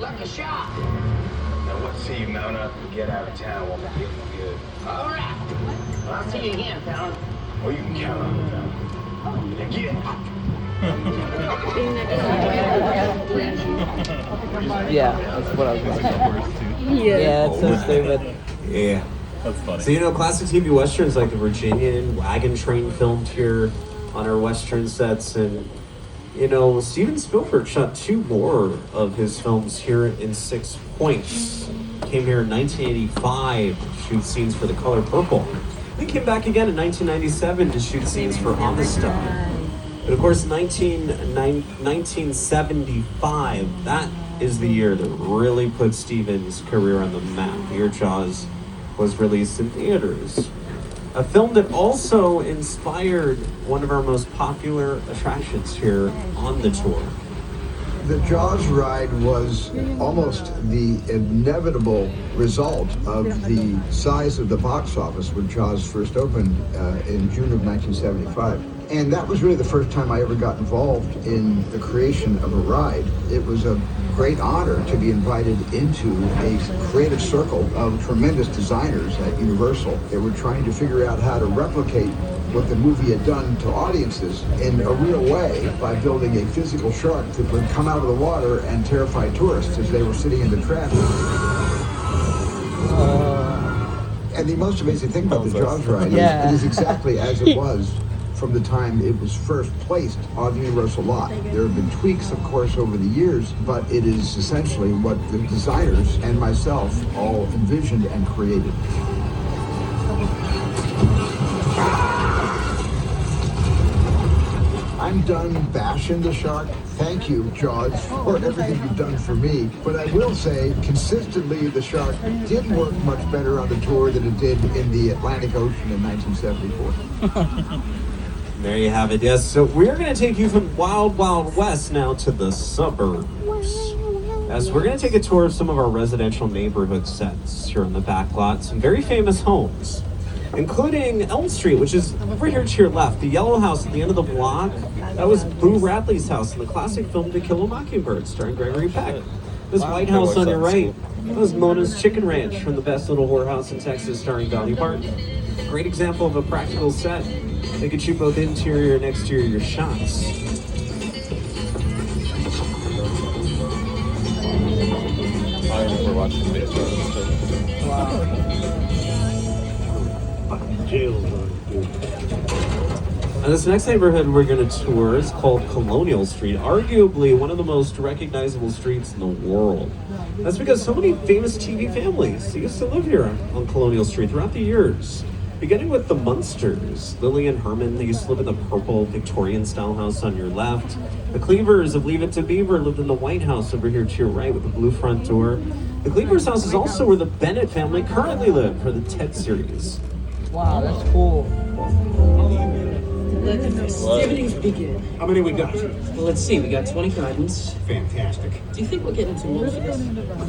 suck a shot. Now let's see you mount up and get out of town while we're feeling good. All right. Well, I'll see you again, pal. Well, you can count on it, pal. Now get. Yeah, that's what I was going to say. Yeah, it's so stupid. Yeah. That's funny. So, classic TV westerns like the Virginian, Wagon Train filmed here on our western sets, and Steven Spielberg shot 2 more of his films here in 6 Points. Came here in 1985 to shoot scenes for The Color Purple. He came back again in 1997 to shoot scenes for On the Stone. But of course, 1975, that is the year that really put Steven's career on the map. The year Jaws was released in theaters. A film that also inspired one of our most popular attractions here on the tour. The Jaws ride was almost the inevitable result of the size of the box office when Jaws first opened in June of 1975. And that was really the first time I ever got involved in the creation of a ride. It was a great honor to be invited into a creative circle of tremendous designers at Universal. They were trying to figure out how to replicate what the movie had done to audiences in a real way by building a physical shark that would come out of the water and terrify tourists as they were sitting in the traffic. And the most amazing thing about the Jaws ride is it is exactly as it was from the time it was first placed on the Universal lot. There have been tweaks, of course, over the years, but it is essentially what the designers and myself all envisioned and created. I'm done bashing the shark. Thank you, Jaws, for everything you've done for me. But I will say, consistently, the shark did work much better on the tour than it did in the Atlantic Ocean in 1974. There you have it. Yes, so we're going to take you from Wild Wild West now to the suburbs. As we're going to take a tour of some of our residential neighborhood sets here on the back lot. Some very famous homes, including Elm Street, which is right here to your left. The yellow house at the end of the block, that was Boo Radley's house in the classic film To Kill a Mockingbird, starring Gregory Peck. This White House on your right, that was Mona's Chicken Ranch from The Best Little Whorehouse in Texas, starring Dolly Parton. Great example of a practical set. They could shoot both interior and exterior shots. I remember watching this. Wow. Now, this next neighborhood we're going to tour is called Colonial Street, arguably one of the most recognizable streets in the world. That's because so many famous TV families used to live here on Colonial Street throughout the years. Beginning with the Munsters, Lily and Herman, they used to live in the purple Victorian-style house on your left. The Cleavers of Leave It to Beaver lived in the White House over here to your right with the blue front door. The Cleavers' house is also where the Bennett family currently live for the Ted series. Wow, that's cool. Let the festivities begin. How many we got? Well, let's see. We got 20 guidance. Fantastic. Do you think we'll get into most of this?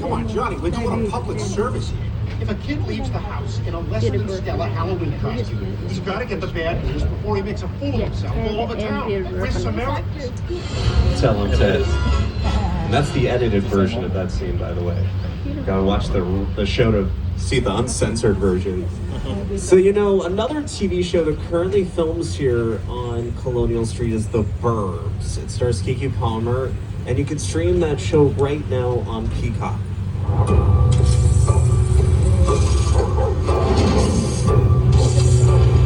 Come on, Johnny, we're doing a public service here. If a kid leaves the house in a lesser than stellar Halloween costume, he's got to get the bad news before he makes a fool of himself all over town. Risks Americans. Tell him, Ted. And that's the edited version of that scene, by the way. Gotta watch the show to see the uncensored version. So, another TV show that currently films here on Colonial Street is The Burbs. It stars Keke Palmer, and you can stream that show right now on Peacock.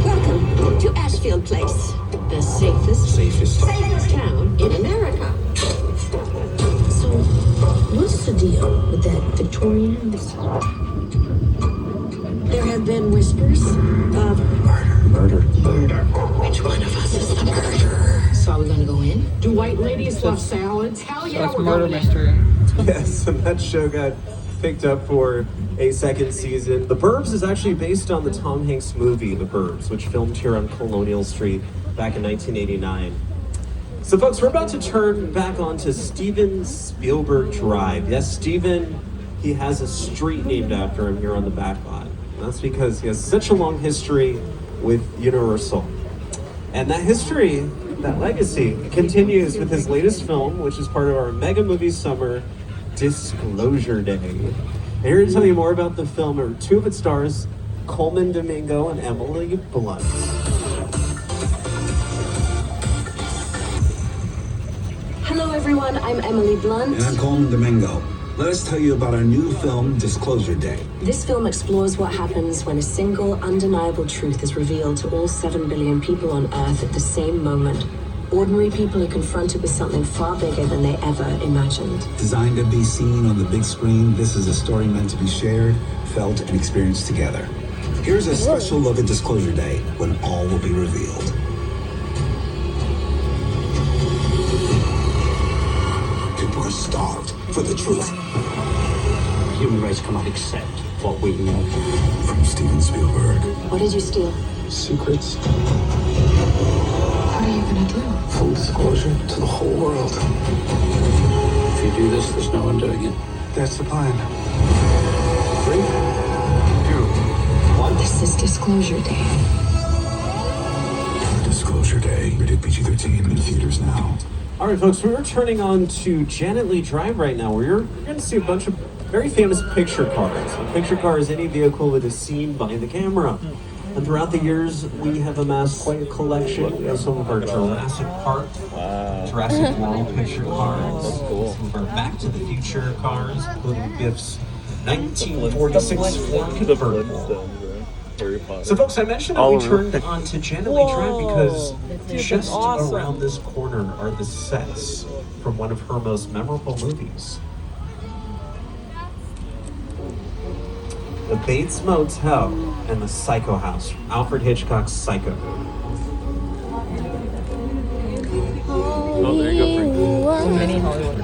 Welcome to Ashfield Place, the safest town in America. So, what's the deal with that Victorians? There have been whispers of murder. Which one of us is the murderer? So are we gonna go in? Do white ladies love salads? Hell yeah, That's we're murder going in. mystery. Yes, and that show got picked up for a second season. The Burbs is actually based on the Tom Hanks movie, The Burbs, which filmed here on Colonial Street back in 1989. So folks, we're about to turn back onto Steven Spielberg Drive. Yes, Steven, he has a street named after him here on the back lot. And that's because he has such a long history with Universal. And that history, that legacy, continues with his latest film, which is part of our Mega Movie Summer Disclosure Day. And here to tell you more about the film are two of its stars, Coleman Domingo and Emily Blunt. Hello, everyone. I'm Emily Blunt. And I'm Coleman Domingo. Let us tell you about our new film, Disclosure Day. This film explores what happens when a single, undeniable truth is revealed to all 7 billion people on Earth at the same moment. Ordinary people are confronted with something far bigger than they ever imagined. Designed to be seen on the big screen, this is a story meant to be shared, felt, and experienced together. Here's a special look at Disclosure Day, when all will be revealed. People are starved for the truth. Human race cannot accept what we know. From Steven Spielberg. What did you steal? Secrets. What are you gonna do? Full disclosure to the whole world. If you do this, there's no undoing it. That's the plan. 3, 2, 1. This is Disclosure Day. Disclosure Day. Rated PG-13 in theaters now. All right, folks, we're turning on to Janet Lee Drive right now, where you're going to see a bunch of very famous picture cars. A picture car is any vehicle that is seen by the camera. And throughout the years, we have amassed quite a collection of some of our Jurassic Park, Jurassic World picture cars, some of our Back to the Future cars, including Biff's 1946 Ford convertible. So, folks, I mentioned that we turned on to Janet Lee Drive because just around this corner are the sets from one of her most memorable movies. The Bates Motel and the Psycho House, Alfred Hitchcock's Psycho. Oh, there you go, Frank. Mini Hollywood.